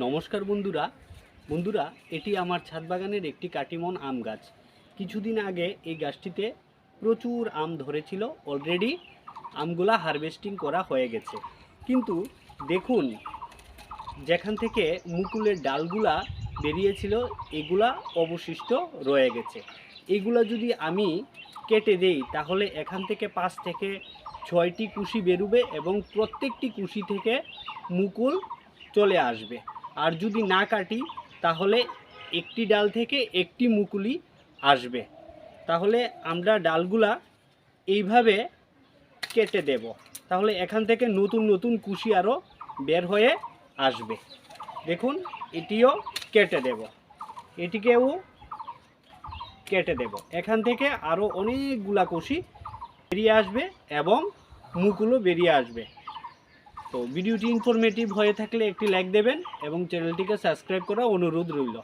নমস্কার বন্ধুরা এটি আমার ছাদ বাগানের একটি কাটিমন আম গাছ। কিছুদিন আগে এই গাছটিতে প্রচুর আম ধরেছিল। অলরেডি আমগুলা হারভেস্টিং করা হয়ে গেছে, কিন্তু দেখুন যেখান থেকে মুকুলের ডালগুলা বেরিয়েছিল এগুলা অবশিষ্ট রয়ে গেছে। এগুলা যদি আমি কেটে দেই তাহলে এখান থেকে 5 থেকে 6টি কুশি বেরোবে এবং প্রত্যেকটি কুশি থেকে মুকুল চলে আসবে। আর যদি না কাটি তাহলে একটি ডাল থেকে একটি মুকুলই আসবে। তাহলে আমরা ডালগুলা এইভাবে কেটে দেব, তাহলে এখান থেকে নতুন নতুন কুশি আরও বের হয়ে আসবে। দেখুন এটিও কেটে দেব, এটিকেও কেটে দেব। এখান থেকে আরও অনেকগুলা কুশি বেরিয়ে আসবে এবং মুকুলও বেরিয়ে আসবে। তো ভিডিওটি ইনফরমেটিভ হয়ে থাকলে একটি লাইক দেবেন এবং চ্যানেলটিকে সাবস্ক্রাইব করার অনুরোধ রইল।